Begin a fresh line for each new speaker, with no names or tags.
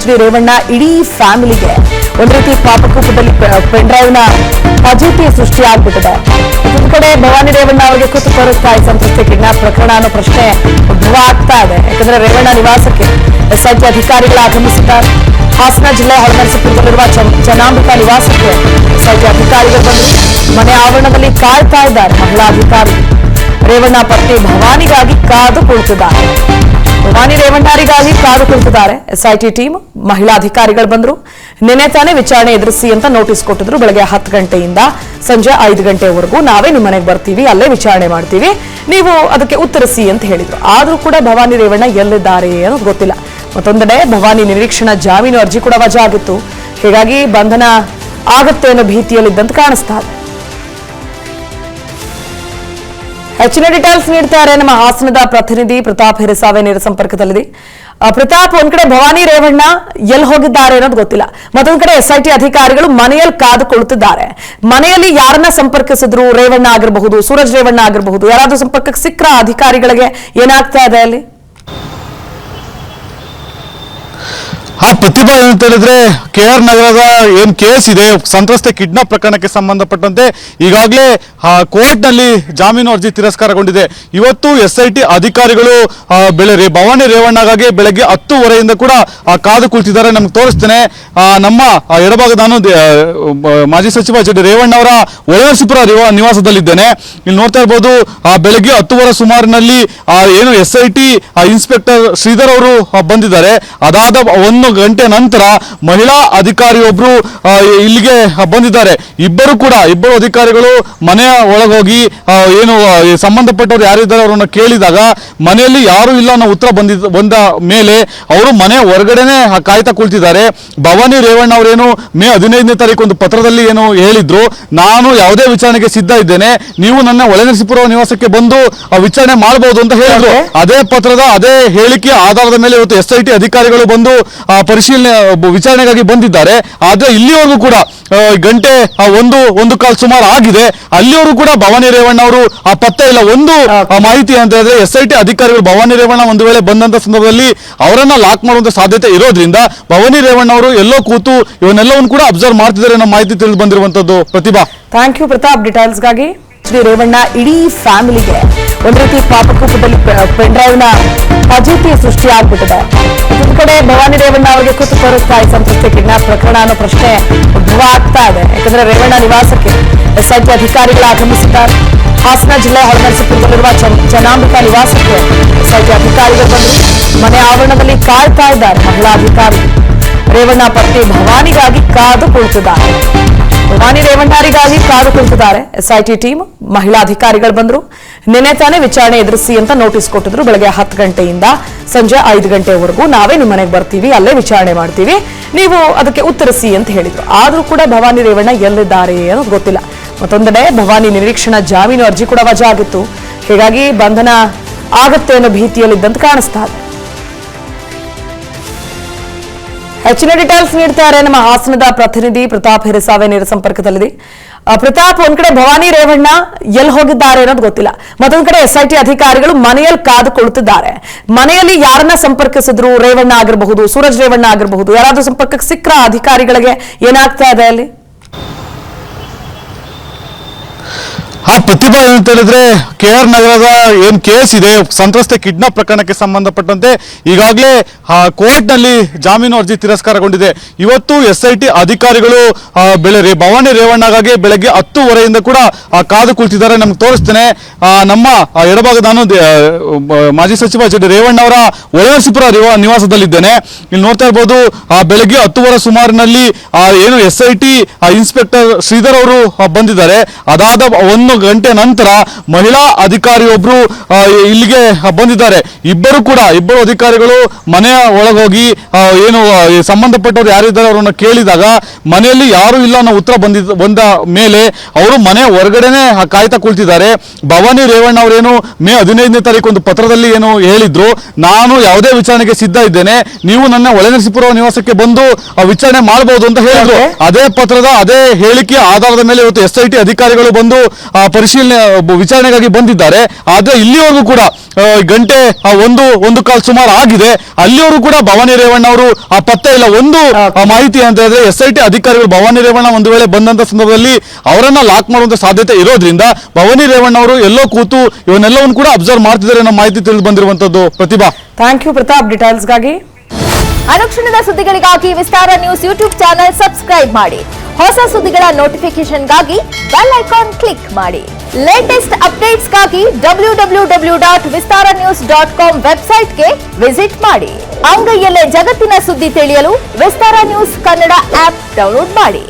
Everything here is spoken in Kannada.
ಡಿ ರೇವಣ್ಣ ಇಡೀ ಫ್ಯಾಮಿಲಿಗೆ ಒಂದು ರೀತಿ ಪಾಪಕೂಪದಲ್ಲಿ ಪೆನ್ ಡ್ರೈವ್ ನ ಫಜೀತಿ ಸೃಷ್ಟಿಯಾಗ್ಬಿಟ್ಟಿದೆ. ಒಂದು ಕಡೆ ಭವಾನಿ ರೇವಣ್ಣ ಅವರಿಗೆ ಕುತ್ತು ತೋರಿಸ್ತಾಯಿ ಸಂತ್ರಸ್ತೆ ಕಿಡ್ನಾಪ್ ಪ್ರಕರಣ ಅನ್ನೋ ಪ್ರಶ್ನೆ ಉದ್ಭವ ಆಗ್ತಾ ಇದೆ. ಯಾಕಂದ್ರೆ ರೇವಣ್ಣ ನಿವಾಸಕ್ಕೆ ಎಸ್ಐಟಿ ಅಧಿಕಾರಿಗಳು ಆಗಮಿಸಿದ್ದಾರೆ. ಹಾಸನ ಜಿಲ್ಲೆ ಹೊಳೆನರಸೀಪುರದಲ್ಲಿರುವ ಜನಾಂಬಿಕಾ ನಿವಾಸಕ್ಕೆ ಎಸ್ಐಟಿ ಅಧಿಕಾರಿಗಳು ಬಂದು ಮನೆ ಆವರಣದಲ್ಲಿ ಕಾಯ್ತಾ ಇದ್ದಾರೆ. ಮಹಿಳಾ ಅಧಿಕಾರಿ ರೇವಣ್ಣ ಪತ್ನಿ ಭವಾನಿಗಾಗಿ ಕಾದು ಕುಳಿತಿದ್ದಾರೆ. ಭವಾನಿ ರೇವಣ್ಣರಿಗಾಗಿ ಕಾದು ಕುಳಿತಿದ್ದಾರೆ. ಎಸ್ಐಟಿ ಟೀಮ್ ಮಹಿಳಾ ಅಧಿಕಾರಿಗಳು ಬಂದ್ರು. ನಿನ್ನೆ ತಾನೇ ವಿಚಾರಣೆ ಎದುರಿಸಿ ಅಂತ ನೋಟಿಸ್ ಕೊಟ್ಟಿದ್ರು. ಬೆಳಗ್ಗೆ 10 ಗಂಟೆಯಿಂದ ಸಂಜೆ 5 ಗಂಟೆವರೆಗೂ ನಾವೇ ನಿಮ್ಮ ಮನೆಗೆ ಬರ್ತೀವಿ, ಅಲ್ಲೇ ವಿಚಾರಣೆ ಮಾಡ್ತೀವಿ, ನೀವು ಅದಕ್ಕೆ ಉತ್ತರಿಸಿ ಅಂತ ಹೇಳಿದ್ರು. ಆದ್ರೂ ಕೂಡ ಭವಾನಿ ರೇವಣ್ಣ ಎಲ್ಲಿದ್ದಾರೆ ಅನ್ನೋದು ಗೊತ್ತಿಲ್ಲ. ಮತ್ತೊಂದೆಡೆ ಭವಾನಿ ನಿರೀಕ್ಷಣಾ ಜಾಮೀನು ಅರ್ಜಿ ಕೂಡ ವಜಾ ಆಗಿತ್ತು. ಹೀಗಾಗಿ ಬಂಧನ ಆಗುತ್ತೆ ಅನ್ನೋ ಭೀತಿಯಲ್ಲಿದ್ದಂತೆ ಕಾಣಿಸ್ತಾ ಇದೆ. ಹೆಚ್ಚಿನ ಡೀಟೇಲ್ಸ್ ನೀಡ್ತಾರೆ ನಮ್ಮ ಹಾಸನದ ಪ್ರತಿನಿಧಿ ಪ್ರತಾಪ್ ಹಿರೇಸಾವೆ ನೇರ ಸಂಪರ್ಕದಲ್ಲಿದೆ. ಪ್ರತಾಪ್, ಒಂದ್ ಕಡೆ ಭವಾನಿ ರೇವಣ್ಣ ಎಲ್ಲಿ ಹೋಗಿದ್ದಾರೆ ಅನ್ನೋದು ಗೊತ್ತಿಲ್ಲ. ಮತ್ತೊಂದ್ ಕಡೆ ಎಸ್ಐಟಿ ಅಧಿಕಾರಿಗಳು ಮನೆಯಲ್ಲಿ ಕಾದು ಕುಳಿತಿದ್ದಾರೆ. ಮನೆಯಲ್ಲಿ ಯಾರನ್ನ ಸಂಪರ್ಕಿಸಿದ್ರು? ರೇವಣ್ಣ ಆಗಿರಬಹುದು, ಸೂರಜ್ ರೇವಣ್ಣ ಆಗಿರಬಹುದು, ಯಾರಾದ್ರೂ ಸಂಪರ್ಕಕ್ಕೆ ಸಿಕ್ರ ಅಧಿಕಾರಿಗಳಿಗೆ? ಏನಾಗ್ತಾ ಇದೆ ಅಲ್ಲಿ?
ಪ್ರತಿಭಾ ಅಂತ ಹೇಳಿದ್ರೆ KR ನಗರದ ಏನ್ ಕೇಸ್ ಇದೆ ಸಂತ್ರಸ್ತೆ ಕಿಡ್ನಾಪ್ ಪ್ರಕರಣಕ್ಕೆ ಸಂಬಂಧಪಟ್ಟಂತೆ ಈಗಾಗಲೇ ಕೋರ್ಟ್ ನಲ್ಲಿ ಜಾಮೀನು ಅರ್ಜಿ ತಿರಸ್ಕಾರಗೊಂಡಿದೆ. ಇವತ್ತು SIT ಅಧಿಕಾರಿಗಳು ಭವಾನಿ ರೇವಣ್ಣಗಾಗಿ ಬೆಳಗ್ಗೆ 10:15 ಕೂಡ ಕಾದು ಕುಳಿತಿದ್ದಾರೆ. ನಮ್ಗೆ ತೋರಿಸ್ತೇನೆ. ನಮ್ಮ ಎಡಭಾಗ ನಾನು ಮಾಜಿ ಸಚಿವ HD ರೇವಣ್ಣ ಅವರ ಹೊಳೆನರಸೀಪುರ ನಿವಾಸದಲ್ಲಿದ್ದೇನೆ. ಇಲ್ಲಿ ನೋಡ್ತಾ ಇರ್ಬೋದು, ಬೆಳಗ್ಗೆ 10:15 ಸುಮಾರಿನಲ್ಲಿ ಏನು SIT ಇನ್ಸ್ಪೆಕ್ಟರ್ ಶ್ರೀಧರ್ ಅವರು ಬಂದಿದ್ದಾರೆ. ಅದಾದ 1 ಗಂಟೆ ನಂತರ ಮಹಿಳಾ ಅಧಿಕಾರಿಯೊಬ್ರು ಇಲ್ಲಿಗೆ ಬಂದಿದ್ದಾರೆ. ಇಬ್ಬರು ಅಧಿಕಾರಿಗಳು ಮನೆಯ ಒಳಗೋಗಿ ಏನು ಸಂಬಂಧಪಟ್ಟವರು ಯಾರಿದ್ದಾರೆ ಅವರನ್ನ ಕೇಳಿದಾಗ ಮನೆಯಲ್ಲಿ ಯಾರು ಇಲ್ಲ ಅನ್ನೋ ಉತ್ತರ ಬಂದ ಮೇಲೆ ಅವರು ಮನೆ ಹೊರಗಡೆನೆ ಕಾಯ್ತಾ ಕುಳಿತಿದ್ದಾರೆ. ಭವಾನಿ ರೇವಣ್ಣ ಅವರೇನು ಮೇ 15ನೇ ತಾರೀಕು ಒಂದು ಪತ್ರದಲ್ಲಿ ಏನು ಹೇಳಿದ್ರು, ನಾನು ಯಾವುದೇ ವಿಚಾರಣೆಗೆ ಸಿದ್ಧ ಇದ್ದೇನೆ, ನೀವು ನನ್ನ ಹೊಳೆನರಸೀಪುರ ನಿವಾಸಕ್ಕೆ ಬಂದು ವಿಚಾರಣೆ ಮಾಡಬಹುದು ಅಂತ ಹೇಳಿದ್ರು. ಅದೇ ಪತ್ರದ ಅದೇ ಹೇಳಿಕೆ ಆಧಾರದ ಮೇಲೆ ಇವತ್ತು SIT ಅಧಿಕಾರಿಗಳು ಬಂದು ಪರಿಶೀಲನೆ ವಿಚಾರಣೆಗಾಗಿ ಬಂದಿದ್ದಾರೆ. ಆದ್ರೆ ಇಲ್ಲಿವರೆಗೂ ಕೂಡ ಗಂಟೆ 1:15 ಸುಮಾರು ಆಗಿದೆ. ಅಲ್ಲಿವರೆಗೂ ಕೂಡ ಭವಾನಿ ರೇವಣ್ಣ ಅವರು ಪತ್ತೆ ಇಲ್ಲ. ಒಂದು ಮಾಹಿತಿ ಅಂತ ಹೇಳಿದ್ರೆ SIT ಅಧಿಕಾರಿಗಳು ಭವಾನಿ ರೇವಣ್ಣ ಒಂದು ವೇಳೆ ಬಂದಂತ ಸಂದರ್ಭದಲ್ಲಿ ಅವರನ್ನ ಲಾಕ್ ಮಾಡುವಂತ ಸಾಧ್ಯತೆ ಇರೋದ್ರಿಂದ ಭವಾನಿ ರೇವಣ್ಣ ಅವರು ಎಲ್ಲೋ ಕೂತು ಇವನ್ನೆಲ್ಲವನ್ನು ಕೂಡ ಅಬ್ಸರ್ವ್ ಮಾಡ್ತಿದ್ದಾರೆ ಅನ್ನೋ ಮಾಹಿತಿ ತಿಳಿದು ಬಂದಿರುವಂತದ್ದು. ಪ್ರತಿಭಾ,
ಥ್ಯಾಂಕ್ ಯು ಪ್ರತಾಪ್ ಡೀಟೇಲ್ಸ್ಗಾಗಿ. ಡಿ ರೇವಣ್ಣ ಇಡೀ ಫ್ಯಾಮಿಲಿಗೆ ಒಂದು ರೀತಿ ಪಾಪಕೂಪದಲ್ಲಿ ಪೆನ್ ಡ್ರೈವ್ ನ ಫಜೀತಿ ಸೃಷ್ಟಿಯಾಗ್ಬಿಟ್ಟಿದೆ. ಒಂದು ಕಡೆ ಭವಾನಿ ರೇವಣ್ಣ ಅವರಿಗೆ ಕುತ್ತು ತೋರಿಸ್ತಾಯಿ ಸಂತ್ರಸ್ತೆ ಕಿಡ್ನಾಪ್ ಪ್ರಕರಣ ಅನ್ನೋ ಪ್ರಶ್ನೆ ಉದ್ಭವ ಆಗ್ತಾ ಇದೆ. ಯಾಕಂದ್ರೆ ರೇವಣ್ಣ ನಿವಾಸಕ್ಕೆ SIT ಅಧಿಕಾರಿಗಳು ಆಗಮಿಸಿದ್ದಾರೆ. ಹಾಸನ ಜಿಲ್ಲೆ ಹೊಳೆನರಸೀಪುರದಲ್ಲಿರುವ ಜನಾಂಬಿಕಾ ನಿವಾಸಕ್ಕೆ SIT ಅಧಿಕಾರಿಗಳು ಬಂದು ಮನೆ ಆವರಣದಲ್ಲಿ ಕಾಯ್ತಾ ಇದ್ದಾರೆ. ಮಹಿಳಾ ಅಧಿಕಾರಿ ರೇವಣ್ಣ ಪತ್ನಿ ಭವಾನಿಗಾಗಿ ಕಾದು ಕುಳಿತಿದ್ದಾರೆ. ಭವಾನಿ ರೇವಣ್ಣರಿಗಾಗಿ ಕಾದು ಕುಳಿತಿದ್ದಾರೆ. SIT ಟೀಮ್ ಮಹಿಳಾ ಅಧಿಕಾರಿಗಳು ಬಂದ್ರು. ನಿನ್ನೆ ತಾನೇ ವಿಚಾರಣೆ ಎದುರಿಸಿ ಅಂತ ನೋಟಿಸ್ ಕೊಟ್ಟಿದ್ರು. ಬೆಳಗ್ಗೆ 10 ಗಂಟೆಯಿಂದ ಸಂಜೆ 5 ಗಂಟೆವರೆಗೂ ನಾವೇ ನಿಮ್ಮ ಮನೆಗೆ ಬರ್ತೀವಿ, ಅಲ್ಲೇ ವಿಚಾರಣೆ ಮಾಡ್ತೀವಿ, ನೀವು ಅದಕ್ಕೆ ಉತ್ತರಿಸಿ ಅಂತ ಹೇಳಿದ್ರು. ಆದ್ರೂ ಕೂಡ ಭವಾನಿ ರೇವಣ್ಣ ಎಲ್ಲಿದ್ದಾರೆ ಅನ್ನೋದು ಗೊತ್ತಿಲ್ಲ. ಮತ್ತೊಂದೆಡೆ ಭವಾನಿ ನಿರೀಕ್ಷಣಾ ಜಾಮೀನು ಅರ್ಜಿ ಕೂಡ ವಜಾ ಆಗಿತ್ತು. ಹೀಗಾಗಿ ಬಂಧನ ಆಗುತ್ತೆ ಅನ್ನೋ ಭೀತಿಯಲ್ಲಿದ್ದಂತೆ ಕಾಣಿಸ್ತಾ ಇದೆ. ಹೆಚ್ಚಿನ ಡೀಟೇಲ್ಸ್ ನೀಡ್ತಾರೆ ನಮ್ಮ ಹಾಸನದ ಪ್ರತಿನಿಧಿ ಪ್ರತಾಪ್ ಹಿರೇಸಾವೆ ನೇರ ಸಂಪರ್ಕದಲ್ಲಿದೆ. ಪ್ರತಾಪ್, ಒಂದ್ ಕಡೆ ಭವಾನಿ ರೇವಣ್ಣ ಎಲ್ಲಿ ಹೋಗಿದ್ದಾರೆ ಅನ್ನೋದು ಗೊತ್ತಿಲ್ಲ. ಮತ್ತೊಂದ್ ಕಡೆ SIT ಅಧಿಕಾರಿಗಳು ಮನೆಯಲ್ಲಿ ಕಾದು ಕುಳಿತಿದ್ದಾರೆ. ಮನೆಯಲ್ಲಿ ಯಾರನ್ನ ಸಂಪರ್ಕಿಸಿದ್ರು? ರೇವಣ್ಣ ಆಗಿರಬಹುದು, ಸೂರಜ್ ರೇವಣ್ಣ ಆಗಿರಬಹುದು, ಯಾರಾದ್ರೂ ಸಂಪರ್ಕಕ್ಕೆ ಸಿಕ್ರ ಅಧಿಕಾರಿಗಳಿಗೆ? ಏನಾಗ್ತಾ ಇದೆ ಅಲ್ಲಿ?
ಪ್ರತಿಭಾ ಅಂತ ಹೇಳಿದ್ರೆ KR ನಗರದ ಏನ್ ಕೇಸ್ ಇದೆ ಸಂತ್ರಸ್ತೆ ಕಿಡ್ನಾಪ್ ಪ್ರಕರಣಕ್ಕೆ ಸಂಬಂಧಪಟ್ಟಂತೆ ಈಗಾಗಲೇ ಕೋರ್ಟ್ ನಲ್ಲಿ ಜಾಮೀನು ಅರ್ಜಿ ತಿರಸ್ಕಾರಗೊಂಡಿದೆ. ಇವತ್ತು SIT ಅಧಿಕಾರಿಗಳು ಭವಾನಿ ರೇವಣ್ಣಗಾಗಿ ಬೆಳಗ್ಗೆ 10:15 ಕೂಡ ಕಾದು ಕುಳಿತಿದ್ದಾರೆ. ನಮ್ಗೆ ತೋರಿಸ್ತೇನೆ. ನಮ್ಮ ಎಡಭಾಗ ನಾನು ಮಾಜಿ ಸಚಿವ HD ರೇವಣ್ಣ ಅವರ ಹೊಳೆನರಸೀಪುರ ನಿವಾಸದಲ್ಲಿದ್ದೇನೆ. ಇಲ್ಲಿ ನೋಡ್ತಾ ಇರ್ಬೋದು, ಬೆಳಗ್ಗೆ 10:15 ಸುಮಾರಿನಲ್ಲಿ ಏನು SIT ಇನ್ಸ್ಪೆಕ್ಟರ್ ಶ್ರೀಧರ್ ಅವರು ಬಂದಿದ್ದಾರೆ. ಅದಾದ 1 ಗಂಟೆ ನಂತರ ಮಹಿಳಾ ಅಧಿಕಾರಿಯೊಬ್ರು ಇಲ್ಲಿಗೆ ಬಂದಿದ್ದಾರೆ. ಇಬ್ಬರು ಅಧಿಕಾರಿಗಳು ಮನೆಯ ಒಳಗೋಗಿ ಏನು ಸಂಬಂಧಪಟ್ಟವರು ಯಾರಿದ್ದಾರೆ ಅವರನ್ನ ಕೇಳಿದಾಗ ಮನೆಯಲ್ಲಿ ಯಾರು ಇಲ್ಲ ಅನ್ನೋ ಉತ್ತರ ಬಂದ ಮೇಲೆ ಅವರು ಮನೆ ಹೊರಗಡೆನೆ ಕಾಯ್ತಾ ಕುಳಿತಿದ್ದಾರೆ. ಭವಾನಿ ರೇವಣ್ಣ ಅವರೇನು ಮೇ 15ನೇ ತಾರೀಕು ಒಂದು ಪತ್ರದಲ್ಲಿ ಏನು ಹೇಳಿದ್ರು, ನಾನು ಯಾವುದೇ ವಿಚಾರಣೆಗೆ ಸಿದ್ಧ ಇದ್ದೇನೆ, ನೀವು ನನ್ನ ಹೊಳೆನರಸೀಪುರ ನಿವಾಸಕ್ಕೆ ಬಂದು ವಿಚಾರಣೆ ಮಾಡಬಹುದು ಅಂತ ಹೇಳಿದ್ರು. ಅದೇ ಪತ್ರದ ಅದೇ ಹೇಳಿಕೆ ಆಧಾರದ ಮೇಲೆ ಇವತ್ತು SIT ಅಧಿಕಾರಿಗಳು ಬಂದು ಪರಿಶೀಲನೆ ವಿಚಾರಣೆಗಾಗಿ ಬಂದಿದ್ದಾರೆ. ಆದ್ರೆ ಇಲ್ಲಿವರೆಗೂ ಕೂಡ ಗಂಟೆ ಒಂದು ಕಾಲ್ ಸುಮಾರು ಆಗಿದೆ. ಅಲ್ಲಿವರೆಗೂ ಕೂಡ ಭವಾನಿ ರೇವಣ್ಣ ಅವರು ಪತ್ತೆ ಇಲ್ಲ. ಒಂದು ಮಾಹಿತಿ ಅಂತ ಹೇಳಿದ್ರೆ SIT ಅಧಿಕಾರಿಗಳು ಭವಾನಿ ರೇವಣ್ಣ ಒಂದು ವೇಳೆ ಬಂದಂತ ಸಂದರ್ಭದಲ್ಲಿ ಅವರನ್ನ ಲಾಕ್ ಮಾಡುವಂತ ಸಾಧ್ಯತೆ ಇರೋದ್ರಿಂದ ಭವಾನಿ ರೇವಣ್ಣ ಅವರು ಎಲ್ಲೋ ಕೂತು ಇವನ್ನೆಲ್ಲವನ್ನು ಕೂಡ ಅಬ್ಸರ್ವ್ ಮಾಡ್ತಿದ್ದಾರೆ ಅನ್ನೋ ಮಾಹಿತಿ ತಿಳಿದು ಬಂದಿರುವಂತದ್ದು. Pratibha,
thank you Pratap ಡೀಟೇಲ್ಸ್ಗಾಗಿ.
ಅನುಕ್ಷಣದ ಸುದ್ದಿಗಳಿಗಾಗಿ ವಿಸ್ತಾರ ನ್ಯೂಸ್ ಯೂಟ್ಯೂಬ್ ಚಾನೆಲ್ ಸಬ್ಸ್ಕ್ರೈಬ್ ಮಾಡಿ. ಹೊಸ ಸುದ್ದಿಗಳ ನೋಟಿಫಿಕೇಶನ್ಗಾಗಿ ಬೆಲ್ ಐಕಾನ್ ಕ್ಲಿಕ್ ಮಾಡಿ. ಲೇಟೆಸ್ಟ್ ಅಪ್ಡೇಟ್ಸ್ಗಾಗಿ www.vistaranews.com ವೆಬ್ಸೈಟ್ಗೆ ವಿಸಿಟ್ ಮಾಡಿ. ಅಂಗೈಯಲ್ಲೇ ಜಗತ್ತಿನ ಸುದ್ದಿ ತಿಳಿಯಲು ವಿಸ್ತಾರ ನ್ಯೂಸ್ ಕನ್ನಡ ಆಪ್ ಡೌನ್ಲೋಡ್ ಮಾಡಿ.